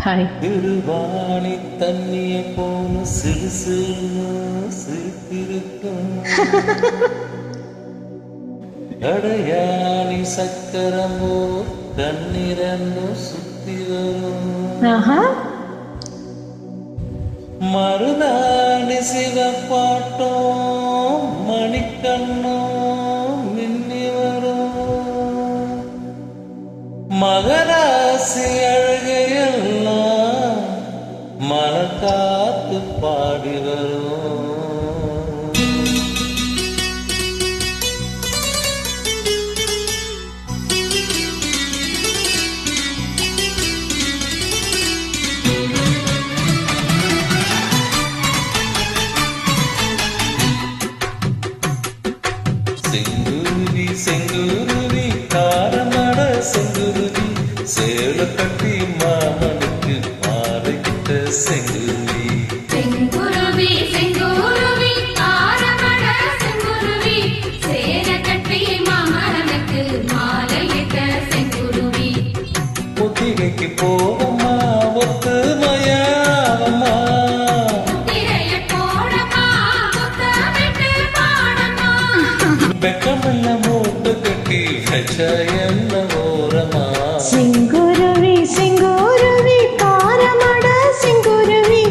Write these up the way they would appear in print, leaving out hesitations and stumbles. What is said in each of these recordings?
Hi. திருவாணி தண்ணிய போன சிறு சிரித்திருக்கும் கடையாணி சக்கரமோ கண்ணிரன்னு சுத்தி வரும் மருதாணி சிவப்பாட்டோ மணிக்கண்ணோ மின்னி வரும் மகராசி அழகையெல்லாம் மனக்காத்து பாடி வரும். செங்குருவி செங்குருவி காரமட செங்குருவி சேல கட்டி மாமனுக்கு மாறிக்கிட்ட செங்குருவி. செங்குருவி செங்குருவி காரமட செங்குருவி சேல கட்டி மாமனுக்கு மாலையிட்ட செங்குருவி. ஒத்திகைக்கு போவம்மா ஒத்துமையாவம்மா வெக்கமல்ல மூட்டு கட்டி வச்ச என்ன ஓரமா. செங்குருவி செங்குருவி காரமட செங்குருவி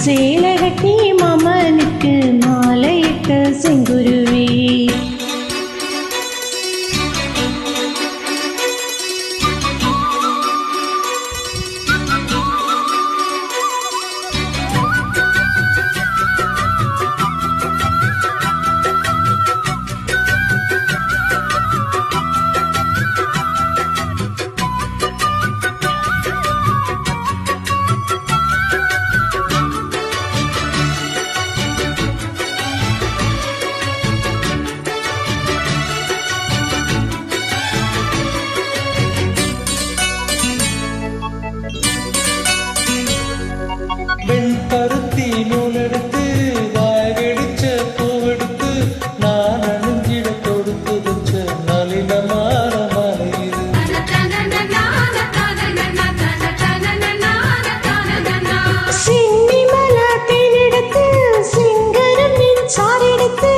சேல கட்டி மாமனுக்கு மாலையிட்ட செங்குருவி. வெண்பருத்தி நூலெடுத்து வாய் வெடிச்ச பூவெடுத்து நான் அணிஞ்சிட கொடுத்து வச்ச நளினமான மலையுது. சின்னிமல தேனெடுத்து சிங்கரம் மீன் சாரெடுத்து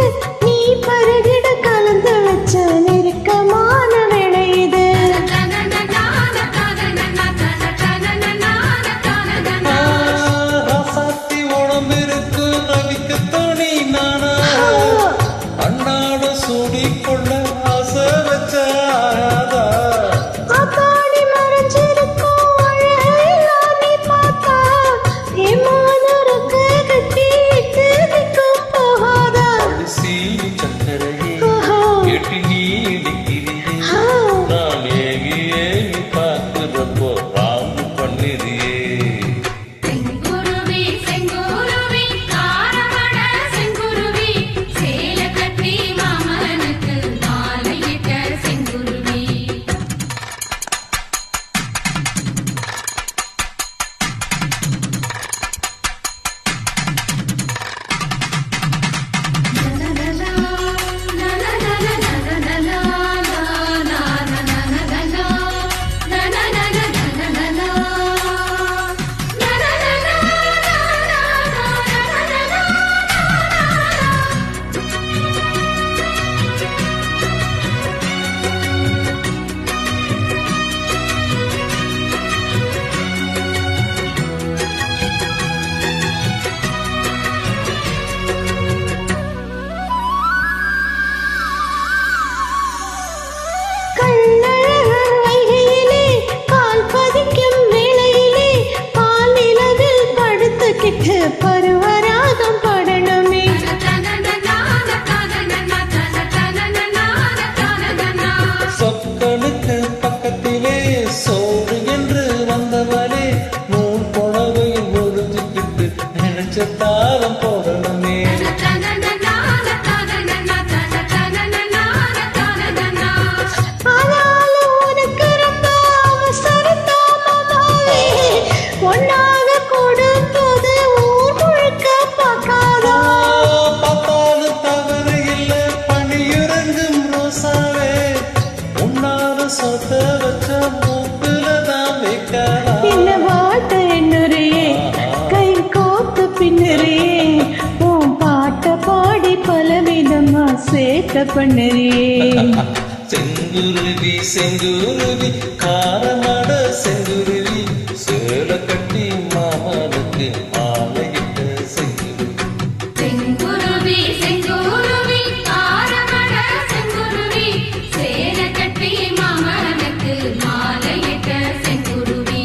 நீ பருகிட கலந்து வச்ச நெருக்கமான வேலை இது. ராசாத்தி உடம்பிருக்கு நவிக்க தோணி நானா அண்ணாட சூடிக்கொள்ள ஆசை வச்ச ஆயாதா. ஆத்தாடி மறைஞ்சிருக்கும் அழகெல்லாம் நீ பார்த்தா ஏமானருக்கு கட்டிட்டு நிற்கும் போகாதா. சீனி சக்கரையே எட்டி நீ இடிக்கிறியே நான் ஏகி ஏகி பார்க்கிறப்போ ராங்கு பண்ணிறியே. செங்குருவி செங்குருவி காரமட செங்குருவி சேல கட்டி மாமனுக்கு மாலையிட்ட செங்குருவி. கள்ளழகர் வைகையிலே கால் பதிக்கும் வேளையிலே பால் நிலவில் படுத்துக்கிட்டு பருவராகம் படணுமே. சொக்கனுக்கு பக்கத்திலே சோறு என்று வந்தவளே நூல் புடவை ஒழிஞ்சுக்கிட்டு நினைச்ச தாளம் போடணுமே. ஆனாலும் உனக்கு ரொம்ப அவசரத்தாமமாவே ஒன்னாக கொடுப்பது ஊர் முழுக்க பார்க்காதா. பார்த்தாலும் தவறு இல்லை பணியுறங்கும் ரோசாவே உன்னால சொத்த வச்ச மூக்குல தான் வைக்கலாம். என்ன வாட்ட என்ன சேட்டை பண்ணுறியே. செங்குருவி செங்குருவி காரமட செங்குருவி சேலை கட்டி மாமனுக்கு மாலையிட்ட செங்குருவி. செங்குருவி செங்குருவி காரமட செங்குருவி சேலை கட்டி மாமனுக்கு மாலையிட்ட செங்குருவி.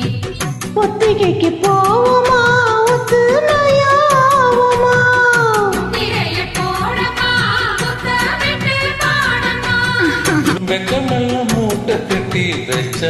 ஒத்திகைக்கு போவோமா ஒத்துமையாவோமா? திரைய போடமா முத்தமிட்டு பாடமா. வெக்கமெல்லாம் மூட்டை கட்டி வச்ச